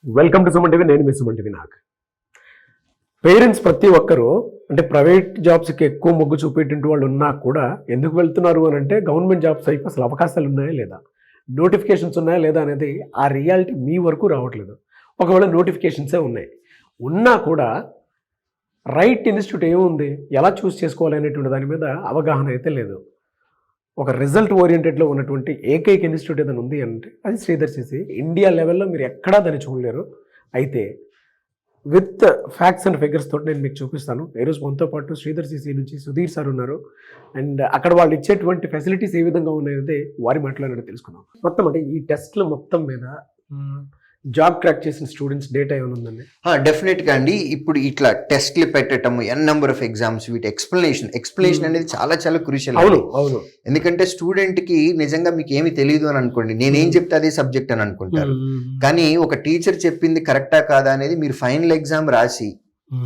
Welcome to Suman TV. నేను మీ Suman TV. నాకు parents ప్రతి ఒక్కరూ అంటే ప్రైవేట్ జాబ్స్కి ఎక్కువ మొగ్గు చూపేటువంటి వాళ్ళు ఉన్నా కూడా ఎందుకు వెళ్తున్నారు అని అంటే గవర్నమెంట్ జాబ్స్ వైపు అసలు అవకాశాలు ఉన్నాయా లేదా, నోటిఫికేషన్స్ ఉన్నాయా లేదా అనేది ఆ రియాలిటీ మీ వరకు రావట్లేదు. ఒకవేళ నోటిఫికేషన్సే ఉన్నాయి, ఉన్నా కూడా రైట్ ఇన్స్టిట్యూట్ ఏముంది, ఎలా చూస్ చేసుకోవాలి అనేటువంటి దాని మీద అవగాహన అయితే లేదు. ఒక రిజల్ట్ ఓరియంటెడ్లో ఉన్నటువంటి ఏకైక ఇన్స్టిట్యూట్ ఏదైనా ఉంది అంటే అది శ్రీధర్ సిసి. ఇండియా లెవెల్లో మీరు ఎక్కడా దాన్ని చూడలేరు. అయితే విత్ ఫ్యాక్ట్స్ అండ్ ఫిగర్స్ తోటి నేను మీకు చూపిస్తాను. ఈరోజు మనతో పాటు శ్రీధర్ సిసి నుంచి సుధీర్ సార్ ఉన్నారు. అండ్ అక్కడ వాళ్ళు ఇచ్చేటువంటి ఫెసిలిటీస్ ఏ విధంగా ఉన్నాయో వారి మాటలో తెలుసుకుందాం. మొత్తం అంటే ఈ టెస్ట్లు మొత్తం మీద జాబ్ క్రాక్ చేసిన స్టూడెంట్స్ డేటా ఏమైనా ఉందండి? డెఫినెట్గా అండి. ఇప్పుడు ఇట్లా టెస్ట్లు పెట్టడం, ఎన్ నెంబర్ ఆఫ్ ఎగ్జామ్స్, వీటి ఎక్స్ప్లెనేషన్ అనేది చాలా చాలా క్రూషియల్. అవును. ఎందుకంటే స్టూడెంట్ కి నిజంగా మీకు ఏమి తెలియదు అని అనుకోండి, నేనేం చెప్తే అదే సబ్జెక్ట్ అని అనుకుంటారు. కానీ ఒక టీచర్ చెప్పింది కరెక్టా కాదా అనేది మీరు ఫైనల్ ఎగ్జామ్ రాసి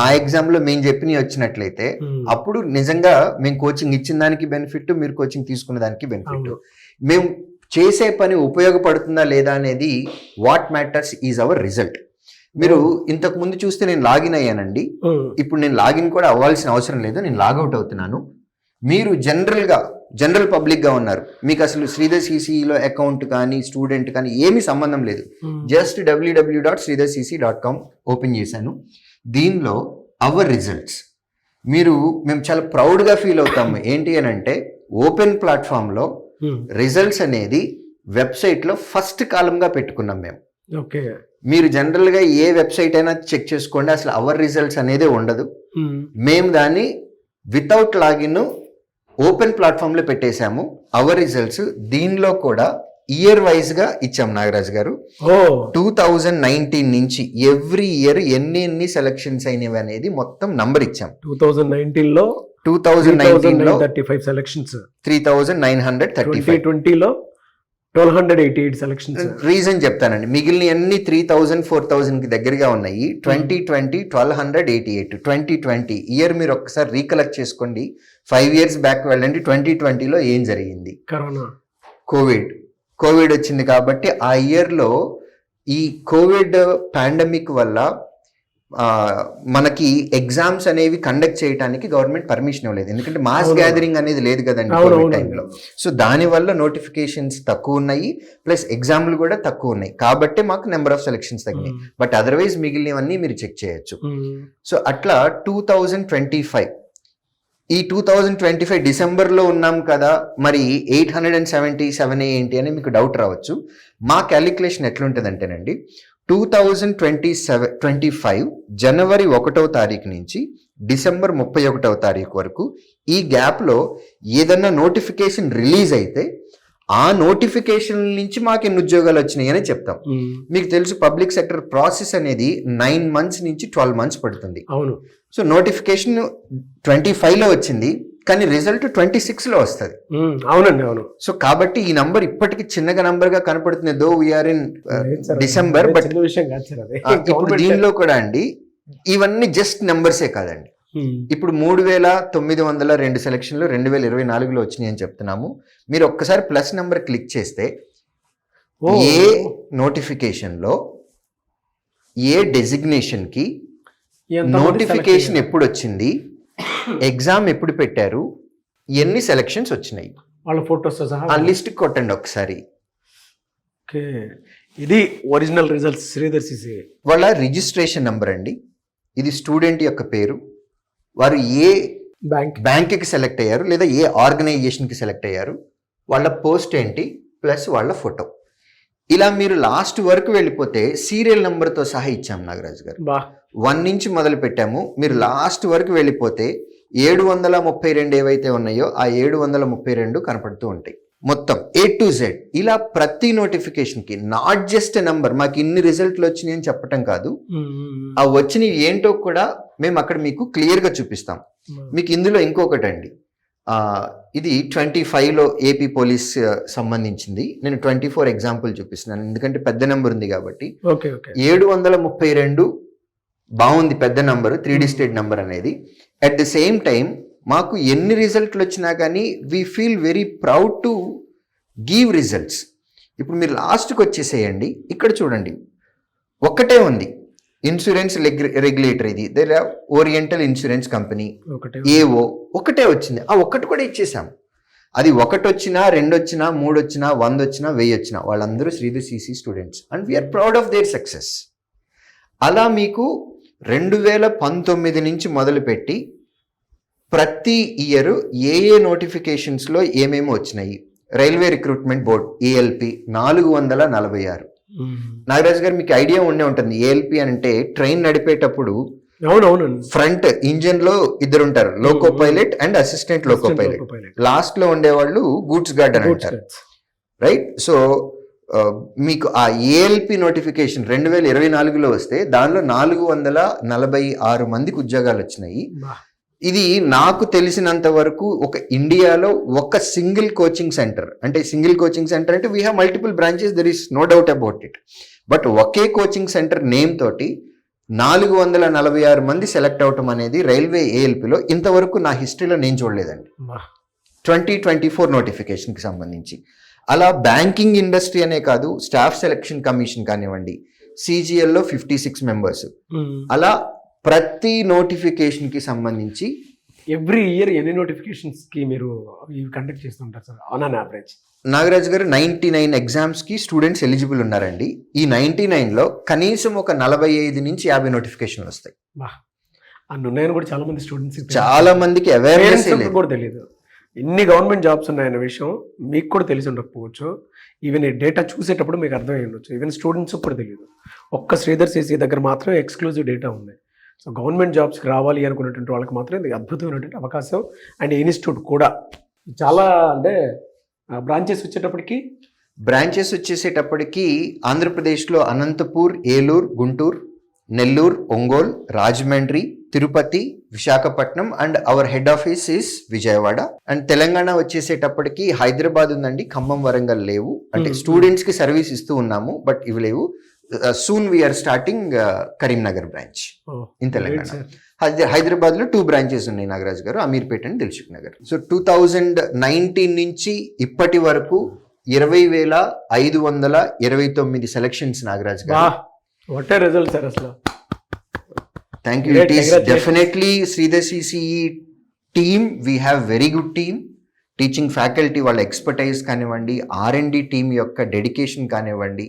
ఆ ఎగ్జామ్ లో మేము చెప్పినవి వచ్చినట్లయితే అప్పుడు నిజంగా మేము కోచింగ్ ఇచ్చిన దానికి బెనిఫిట్, మీరు కోచింగ్ తీసుకున్న దానికి బెనిఫిట్. మేము చేసే పని ఉపయోగపడుతుందా లేదా అనేది what matters is our result. మీరు ఇంతకు ముందు చూస్తే నేను లాగిన్ అయ్యానండి, ఇప్పుడు నేను లాగిన్ కూడా అవ్వాల్సిన అవసరం లేదు, నేను లాగౌట్ అవుతున్నాను. మీరు జనరల్ పబ్లిక్ గా ఉన్నారు, మీకు అసలు శ్రీధర్ సిసిలో అకౌంట్ కానీ స్టూడెంట్ కానీ ఏమీ సంబంధం లేదు. జస్ట్ www.sridharcc.com ఓపెన్ చేశాను. దీనిలో అవర్ రిజల్ట్స్ మేము చాలా ప్రౌడ్గా ఫీల్ అవుతాము. ఏంటి అని అంటే ఓపెన్ ప్లాట్ఫామ్లో రిజల్ట్స్ అనేది వెబ్సైట్ లో ఫస్ట్ కాలం గా పెట్టుకున్నాం మేము. ఓకే, మీరు జనరల్ గా ఏ వెబ్సైట్ అయినా చెక్ చేసుకోండి, అసలు అవర్ రిజల్ట్స్ అనేది ఉండదు. మేము దాన్ని వితౌట్ లాగిన్ ఓపెన్ ప్లాట్ఫామ్ లో పెట్టేశాము. అవర్ రిజల్ట్స్ దీనిలో కూడా ఇయర్ వైజ్ గా ఇచ్చాం నాగరాజ్ గారు. 2019 నుంచి ఎవ్రీ ఇయర్ ఎన్ని సెలక్షన్స్ అయినవి అనేది మొత్తం నంబర్ ఇచ్చాం. 2019లో 35 సెలక్షన్స్, 3935, 2020లో 1288 సెలక్షన్స్. రీజన్ చెప్తానండి, మిగిలిన అన్ని 3000 4000 కి దగ్గరగా ఉన్నాయి. 2020 1288. 2020 ఇయర్ మీరు ఒక్కసారి రీకలెక్ట్ చేసుకోండి, 5 years బ్యాక్ వెళ్ళండి. 2020లో ఏం జరిగింది? కరోనా, కోవిడ్ వచ్చింది. కాబట్టి ఆ ఇయర్లో ఈ కోవిడ్ పాండమిక్ వల్ల మనకి ఎగ్జామ్స్ అనేవి కండక్ట్ చేయడానికి గవర్నమెంట్ పర్మిషన్ ఇవ్వలేదు, ఎందుకంటే మాస్ గ్యాదరింగ్ అనేది లేదు కదండి కోవిడ్ టైంలో. సో దానివల్ల నోటిఫికేషన్స్ తక్కువ ఉన్నాయి, ప్లస్ ఎగ్జామ్లు కూడా తక్కువ ఉన్నాయి. కాబట్టి మాకు నెంబర్ ఆఫ్ సెలక్షన్స్ తగ్గినాయి. బట్ అదర్వైజ్ మిగిలినవన్నీ మీరు చెక్ చేయొచ్చు. సో అట్లా 2025 డిసెంబర్లో ఉన్నాం కదా, మరి 877 ఏంటి అని మీకు డౌట్ రావచ్చు. మా క్యాలిక్యులేషన్ ఎట్లుంటుందంటేనండి, 2025 జనవరి 1వ తారీఖు నుంచి డిసెంబర్ 31వ తారీఖు వరకు ఈ గ్యాప్లో ఏదన్నా నోటిఫికేషన్ రిలీజ్ అయితే ఆ నోటిఫికేషన్ నుంచి మాకు ఎన్ని ఉద్యోగాలు వచ్చినాయి అని చెప్తాం. మీకు తెలుసు పబ్లిక్ సెక్టర్ ప్రాసెస్ అనేది 9 months నుంచి 12 months పడుతుంది. అవును. సో నోటిఫికేషన్ 25లో వచ్చింది, కానీ రిజల్ట్ 26లో వస్తుంది. అవునండి, అవును. సో కాబట్టి ఈ నంబర్ ఇప్పటికి చిన్నగా నంబర్ గా కనపడుతుంది, దో వీఆర్ ఇన్ డిసెంబర్. బట్ ఇప్పుడు దీనిలో కూడా అండి ఇవన్నీ జస్ట్ నెంబర్సే కాదండి. ఇప్పుడు 3902 సెలక్షన్లు 2024లో వచ్చినాయి అని చెప్తున్నాము. మీరు ఒక్కసారి ప్లస్ నెంబర్ క్లిక్ చేస్తే ఏ నోటిఫికేషన్ లో ఏ డెసిగ్నేషన్ కి నోటిఫికేషన్ ఎప్పుడు వచ్చింది, ఎగ్జామ్ ఎప్పుడు పెట్టారు, ఎన్ని సెలక్షన్స్ వచ్చినాయి, వాళ్ళ ఫోటోస్ ఆ లిస్ట్ కొట్టండి ఒకసారి. ఇది ఒరిజినల్ రిజల్ట్స్ శ్రీధర్ సిసి. వాళ్ళ రిజిస్ట్రేషన్ నెంబర్ అండి, ఇది స్టూడెంట్ యొక్క పేరు, వారు ఏ బ్యాంక్కి సెలెక్ట్ అయ్యారు లేదా ఏ ఆర్గనైజేషన్కి సెలెక్ట్ అయ్యారు, వాళ్ళ పోస్ట్ ఏంటి, ప్లస్ వాళ్ళ ఫోటో. ఇలా మీరు లాస్ట్ వరకు వెళ్ళిపోతే సీరియల్ నెంబర్తో సహా ఇచ్చాం నాగరాజ్ గారు. 1 నుంచి మొదలు పెట్టాము. మీరు లాస్ట్ వరకు వెళ్ళిపోతే 732 ఏవైతే ఉన్నాయో ఆ 732 కనపడుతూ ఉంటాయి మొత్తం A to Z. ఇలా ప్రతి నోటిఫికేషన్ కి నాట్ జస్ట్ నెంబర్, మాకు ఇన్ని రిజల్ట్లు వచ్చినాయి అని చెప్పటం కాదు, ఆ వచ్చినవి ఏంటో కూడా మేము అక్కడ మీకు క్లియర్ గా చూపిస్తాం. మీకు ఇందులో ఇంకొకటి అండి, ఇది 25లో ఏపీ పోలీస్ సంబంధించింది. నేను 24 ఎగ్జాంపుల్ చూపిస్తున్నాను, ఎందుకంటే పెద్ద నెంబర్ ఉంది కాబట్టి. 732 బాగుంది, పెద్ద నంబర్, 3 digit నెంబర్ అనేది. అట్ ద సేమ్ టైం మాకు ఎన్ని రిజల్ట్లు వచ్చినా కానీ we feel very proud to give results. ఇప్పుడు మీరు లాస్ట్కి వచ్చేసేయండి, ఇక్కడ చూడండి ఒక్కటే ఉంది, ఇన్సూరెన్స్ రెగ్యులేటరీది, దేర్ ఓరియంటల్ ఇన్సూరెన్స్ కంపెనీ, ఒకటే ఏవో ఒకటే వచ్చింది. ఆ ఒక్కటి కూడా ఇచ్చేసాం. అది ఒకటి వచ్చినా, 2 వచ్చినా, 3 వచ్చినా, 100 వచ్చినా, 1000 వచ్చినా, వాళ్ళందరూ Sridhar CC students and we are proud of their success. అలా మీకు 2019 నుంచి మొదలుపెట్టి ప్రతి ఇయర్ ఏ నోటిఫికేషన్స్లో ఏమేమి వచ్చినాయి. Railway recruitment board ALP 446. Nagaraju గారు మీకు ఐడియా ఉండే ఉంటుంది, ఏఎల్పి అంటే ట్రైన్ నడిపేటప్పుడు అవునవును ఫ్రంట్ ఇంజిన్ లో 2 ఉంటారు, loco pilot and assistant loco pilot. Last లో ఉండేవాళ్ళు గూడ్స్ గార్డ్ అని అంటారు, రైట్? సో మీకు ఆ ఏఎల్పి నోటిఫికేషన్ 2024లో వస్తే దానిలో 446 మందికి ఉద్యోగాలు వచ్చినాయి. ఇది నాకు తెలిసినంత వరకు ఒక ఇండియాలో ఒక సింగిల్ కోచింగ్ సెంటర్, అంటే సింగిల్ కోచింగ్ సెంటర్ అంటే we have multiple branches, there is no doubt about it, but ఒకే కోచింగ్ సెంటర్ నేమ్ తోటి 446 మంది సెలెక్ట్ అవటం అనేది రైల్వే ఏఎల్పిలో ఇంతవరకు నా హిస్టరీలో నేను చూడలేదండి. 2024 నోటిఫికేషన్కి సంబంధించి. అలా బ్యాంకింగ్ ఇండస్ట్రీ అనే కాదు, స్టాఫ్ సెలక్షన్ కమిషన్ కానివ్వండి, సిజిఎల్లో 56 మెంబర్స్, అలా ప్రతి నోటిఫికేషన్కి సంబంధించి ఎవ్రీ ఇయర్ ఎన్ని నోటిఫికేషన్స్కి మీరు కండక్ట్ చేస్తుంటారు sir on an average? Nagaraju గారు 99 ఎగ్జామ్స్కి స్టూడెంట్స్ ఎలిజిబుల్ ఉన్నారండి. ఈ 99లో కనీసం ఒక 45 నుంచి 50 నోటిఫికేషన్లు వస్తాయి. అన్ని ఉన్నాయని కూడా చాలా మంది స్టూడెంట్స్, చాలా మందికి అవేర్నెస్ కూడా తెలియదు ఇన్ని గవర్నమెంట్ జాబ్స్ ఉన్నాయన్న విషయం. మీకు కూడా తెలిసి ఉండకపోవచ్చు, ఈవెన్ ఈ డేటా చూసేటప్పుడు మీకు అర్థమై ఉండొచ్చు, ఈవెన్ స్టూడెంట్స్ కూడా తెలియదు. ఒక్క శ్రీధర్ సిసి దగ్గర మాత్రం ఎక్స్క్లూజివ్ డేటా ఉంది. సో గవర్నమెంట్ జాబ్స్కి రావాలి అనుకున్నటువంటి వాళ్ళకి మాత్రం ఇది అద్భుతమైనటువంటి అవకాశం. అండ్ ఇన్స్టిట్యూట్ కూడా చాలా, అంటే బ్రాంచెస్ వచ్చేసేటప్పటికి ఆంధ్రప్రదేశ్లో Anantapur, Eluru, Guntur, Nellore, Ongole, Rajahmundry, Tirupati, Visakhapatnam and our head office is Vijayawada. And Telangana వచ్చేసేటప్పటికి హైదరాబాద్ ఉందండి, ఖమ్మం, వరంగల్ లేవు. అంటే స్టూడెంట్స్కి సర్వీస్ ఇస్తూ ఉన్నాము, బట్ ఇవి లేవు. Soon we are starting Karimnagar branch in Telangana. Hyderabad లో 2 బ్రాంచెస్ ఉన్నాయి నాగరాజు గారు, అమీర్పేట అండ్ దిల్సుఖ్ నగర్. సో 2019 నుంచి ఇప్పటి వరకు 20,529 selections Nagaraju garu. What a result sir అసలు. Thank you. It is definitely Sridhar CC team, we have very good team. Teaching faculty వాళ్ళ ఎక్స్పర్టైజ్ కానివ్వండి, R&D టీమ్ యొక్క డెడికేషన్ కానివ్వండి,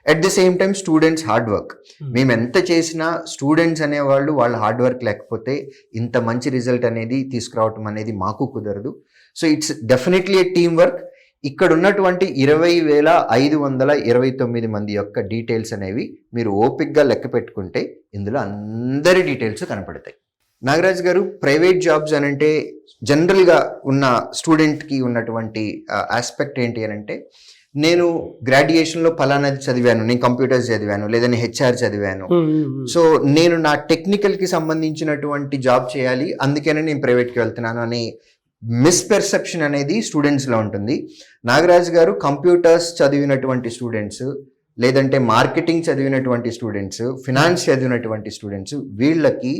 at the same time students hard work. మేము ఎంత చేసినా స్టూడెంట్స్ అనేవాళ్ళు వాళ్ళ హార్డ్ వర్క్ లేకపోతే ఇంత మంచి రిజల్ట్ అనేది తీసుకురావటం అనేది మాకు కుదరదు. So it's definitely A team work. ఇక్కడ ఉన్నటువంటి 20,529 మంది యొక్క డీటెయిల్స్ అనేవి మీరు ఓపిక్గా లెక్క పెట్టుకుంటే ఇందులో అందరి డీటెయిల్స్ కనపడతాయి. నాగరాజ్ గారు, ప్రైవేట్ జాబ్స్ అనంటే జనరల్గా ఉన్న స్టూడెంట్కి ఉన్నటువంటి ఆస్పెక్ట్ ఏంటి అని అంటే, నేను గ్రాడ్యుయేషన్లో ఫలానాది చదివాను, నేను కంప్యూటర్స్ చదివాను, లేదని HR చదివాను, సో నేను నా టెక్నికల్కి సంబంధించినటువంటి జాబ్ చేయాలి, అందుకనే నేను ప్రైవేట్కి వెళ్తున్నాను అనే మిస్పెర్సెప్షన్ అనేది స్టూడెంట్స్లో ఉంటుంది. నాగరాజ్ గారు, కంప్యూటర్స్ చదివినటువంటి స్టూడెంట్స్, లేదంటే మార్కెటింగ్ చదివినటువంటి స్టూడెంట్స్, ఫినాన్స్ చదివినటువంటి స్టూడెంట్స్, వీళ్ళకి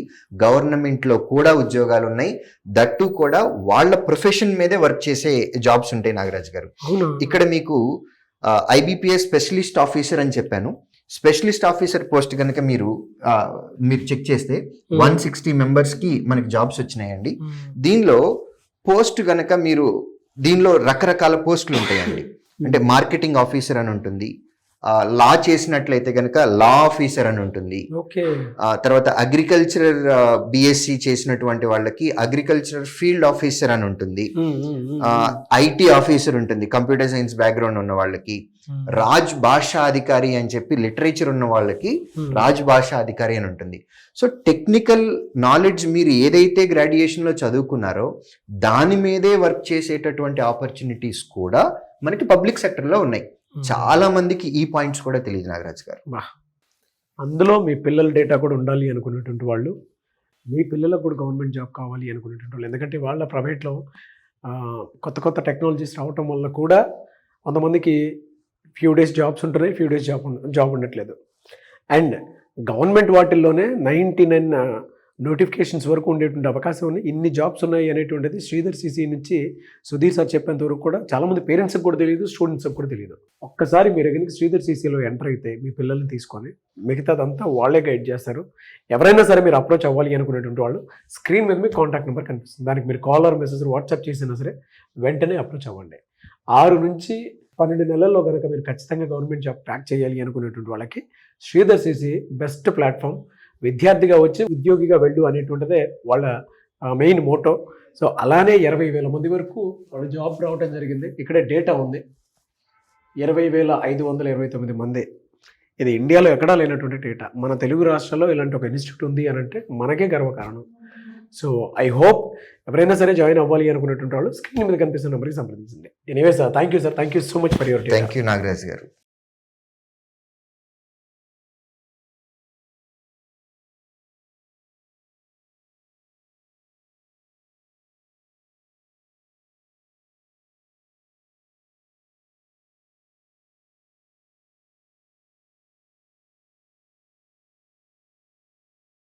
గవర్నమెంట్లో కూడా ఉద్యోగాలు ఉన్నాయి. దట్టు కూడా వాళ్ళ ప్రొఫెషన్ మీదే వర్క్ చేసే జాబ్స్ ఉంటాయి నాగరాజ్ గారు. ఇక్కడ మీకు IBPS స్పెషలిస్ట్ ఆఫీసర్ అని చెప్పాను. స్పెషలిస్ట్ ఆఫీసర్ పోస్ట్ కనుక మీరు చెక్ చేస్తే 160 మెంబర్స్కి మనకి జాబ్స్ వచ్చినాయండి. దీనిలో పోస్ట్ కనుక మీరు, దీనిలో రకరకాల పోస్టులు ఉంటాయండి. అంటే మార్కెటింగ్ ఆఫీసర్ అని ఉంటుంది, లా చేసినట్లయితే కనుక లా ఆఫీసర్ అని ఉంటుంది, తర్వాత అగ్రికల్చరల్ BSc చేసినటువంటి వాళ్ళకి అగ్రికల్చరల్ ఫీల్డ్ ఆఫీసర్ అని ఉంటుంది, IT ఆఫీసర్ ఉంటుంది కంప్యూటర్ సైన్స్ బ్యాక్గ్రౌండ్ ఉన్న వాళ్ళకి, రాజ్ భాషా అధికారి అని చెప్పి లిటరేచర్ ఉన్న వాళ్ళకి రాజ్ భాషా అధికారి అని ఉంటుంది. సో టెక్నికల్ నాలెడ్జ్ మీరు ఏదైతే గ్రాడ్యుయేషన్లో చదువుకున్నారో దాని మీదే వర్క్ చేసేటటువంటి ఆపర్చునిటీస్ కూడా మనకి పబ్లిక్ సెక్టర్లో ఉన్నాయి. చాలా మందికి ఈ పాయింట్స్ కూడా తెలియదు నాగరాజ్ గారు. అందులో మీ పిల్లల డేటా కూడా ఉండాలి అనుకునేటువంటి వాళ్ళు, మీ పిల్లలకు కూడా గవర్నమెంట్ జాబ్ కావాలి అనుకునేటువంటి వాళ్ళు, ఎందుకంటే వాళ్ళ ప్రైవేట్లో కొత్త కొత్త టెక్నాలజీస్ రావటం వల్ల కూడా కొంతమందికి ఫ్యూ డేస్ జాబ్స్ ఉంటున్నాయి, ఫ్యూ డేస్ జాబ్ ఉండట్లేదు. అండ్ గవర్నమెంట్ వాటిల్లోనే 99 నోటిఫికేషన్స్ వరకు ఉండేటువంటి అవకాశం ఉంది. ఇన్ని జాబ్స్ ఉన్నాయి అనేటువంటిది శ్రీధర్ సిసి నుంచి సుధీర్ సార్ చెప్పేంత వరకు కూడా చాలామంది పేరెంట్స్కి కూడా తెలియదు, స్టూడెంట్స్కి కూడా తెలియదు. ఒక్కసారి మీరు కనుక శ్రీధర్ సిసిలో ఎంటర్ అయితే మీ పిల్లల్ని తీసుకొని మిగతాదంతా వాళ్ళే గైడ్ చేస్తారు. ఎవరైనా సరే మీరు అప్రోచ్ అవ్వాలి అనుకునేటువంటి వాళ్ళు స్క్రీన్ మీద మీ కాంటాక్ట్ నెంబర్ కనిపిస్తుంది. దానికి మీరు కాల్ ఆర్ మెసేజ్ వాట్సాప్ చేసినా సరే వెంటనే అప్రోచ్ అవ్వండి. 6 నుంచి 12 నెలల్లో కనుక మీరు ఖచ్చితంగా గవర్నమెంట్ జాబ్ క్రాక్ చేయాలి అనుకునేటువంటి వాళ్ళకి శ్రీధర్ సిసి బెస్ట్ ప్లాట్ఫామ్. విద్యార్థిగా వచ్చి ఉద్యోగిగా వెళ్ళు అనేటువంటిదే వాళ్ళ మెయిన్ మోటో. సో అలానే 20,000 మంది వరకు వాళ్ళ జాబ్ రావడం జరిగింది. ఇక్కడే డేటా ఉంది, 20,529 మంది. ఇది ఇండియాలో ఎక్కడా లేనటువంటి డేటా. మన తెలుగు రాష్ట్రాల్లో ఇలాంటి ఒక ఇన్స్టిట్యూట్ ఉంది అని అంటే మనకే గర్వకారణం. సో ఐ హోప్ ఎవరైనా సరే జాయిన్ అవ్వాలి అనుకునేటువంటి వాళ్ళు స్క్రీన్ మీద కనిపిస్తున్న నెంబర్కి సంప్రదించండి. Anyway sir, thank you so much for your thank you Nagaraj గారు.